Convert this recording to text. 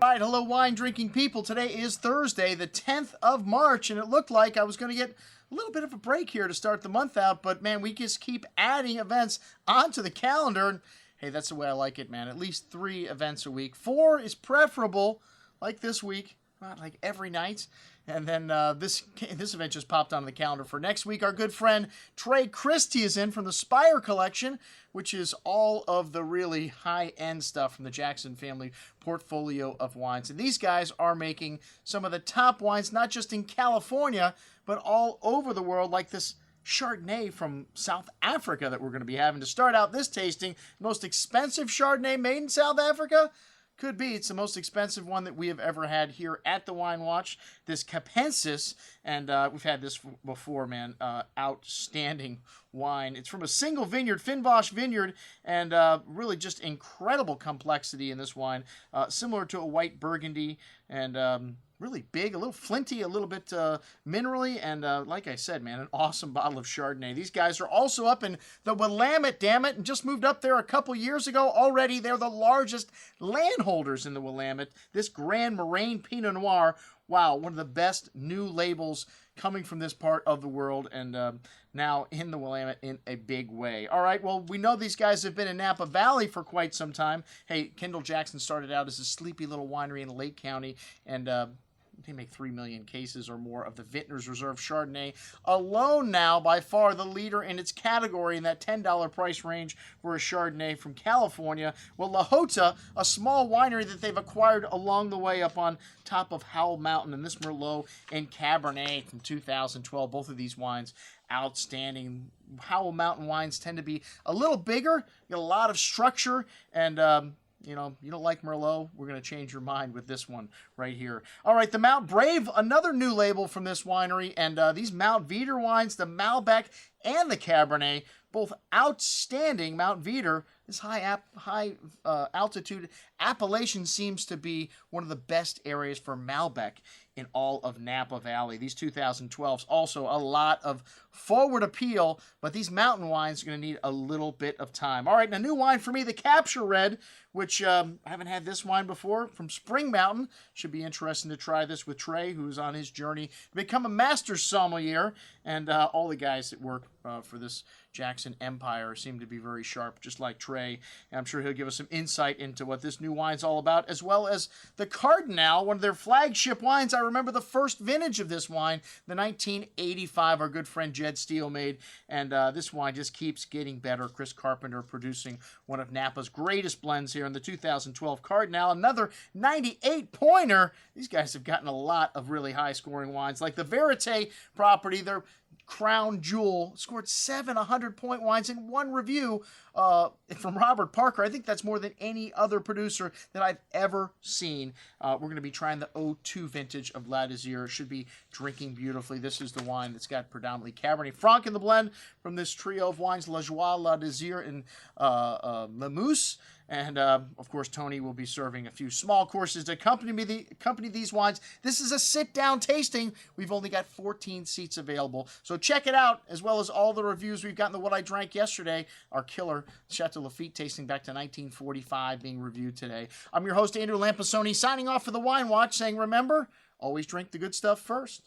Right, hello wine drinking people. Today is Thursday, the 10th of March, and it looked like I was going to get a little bit of a break here to start the month out, but man, we just keep adding events onto the calendar, and hey, that's the way I like it, man. At least 3 events a week. 4 is preferable, like this week, not like every night. And then this event just popped on the calendar for next week. Our good friend Trey Christie is in from the Spire collection, which is all of the really high-end stuff from the Jackson family portfolio of wines. And these guys are making some of the top wines, not just in California, but all over the world, like this Chardonnay from South Africa that we're going to be having to start out this tasting. Most expensive Chardonnay made in South Africa? Could be. It's the most expensive one that we have ever had here at the Wine Watch. This Capensis, and we've had this before, man. Outstanding wine. It's from a single vineyard, Finbosch Vineyard, and really just incredible complexity in this wine. Similar to a white Burgundy, and really big, a little flinty, a little bit minerally, and like I said, man, an awesome bottle of Chardonnay. These guys are also up in the Willamette, damn it, and just moved up there a couple years ago. Already, they're the largest landholders in the Willamette. This Grand Moraine Pinot Noir, wow, one of the best new labels coming from this part of the world, and now in the Willamette in a big way. All right, well, we know these guys have been in Napa Valley for quite some time. Hey, Kendall Jackson started out as a sleepy little winery in Lake County, and they make 3 million cases or more of the Vintners Reserve Chardonnay alone now, by far the leader in its category in that $10 price range for a Chardonnay from California. Well, Lajota, a small winery that they've acquired along the way up on top of Howell Mountain, and this Merlot and Cabernet from 2012. Both of these wines outstanding. Howell Mountain wines tend to be a little bigger, get a lot of structure, and you know, you don't like Merlot, we're going to change your mind with this one right here. All right, the Mount Brave, another new label from this winery, and these Mount Veeder wines, the Malbec and the Cabernet, both outstanding. Mount Veeder, this high altitude appellation, seems to be one of the best areas for Malbec in all of Napa Valley. These 2012s, also a lot of forward appeal, but these mountain wines are going to need a little bit of time. All right, and a new wine for me, the Capture Red, which I haven't had this wine before, from Spring Mountain. Should be interesting to try this with Trey, who's on his journey to become a master sommelier, and all the guys that work for this Jackson Empire seem to be very sharp, just like Trey. And I'm sure he'll give us some insight into what this new wine's all about, as well as the Cardinale, one of their flagship wines. I remember the first vintage of this wine, the 1985, our good friend Jed Steele made, and this wine just keeps getting better. Chris Carpenter producing one of Napa's greatest blends here in the 2012 Cardinale, another 98-pointer. These guys have gotten a lot of really high-scoring wines, like the Verite property, their crown jewel, scored 7 100-point wines in one review from Robert Parker. I think that's more than any other producer that I've ever seen. We're going to be trying the 02 vintage of La Désir. Should be drinking beautifully. This is the wine that's got predominantly Cabernet Franc in the blend from this trio of wines, La Joie, La Désir, and La Mousse. And, of course, Tony will be serving a few small courses to accompany these wines. This is a sit-down tasting. We've only got 14 seats available. So check it out, as well as all the reviews we've gotten. The What I Drank Yesterday, our killer Chateau Lafite tasting back to 1945 being reviewed today. I'm your host, Andrew Lampasoni, signing off for the Wine Watch, saying, remember, always drink the good stuff first.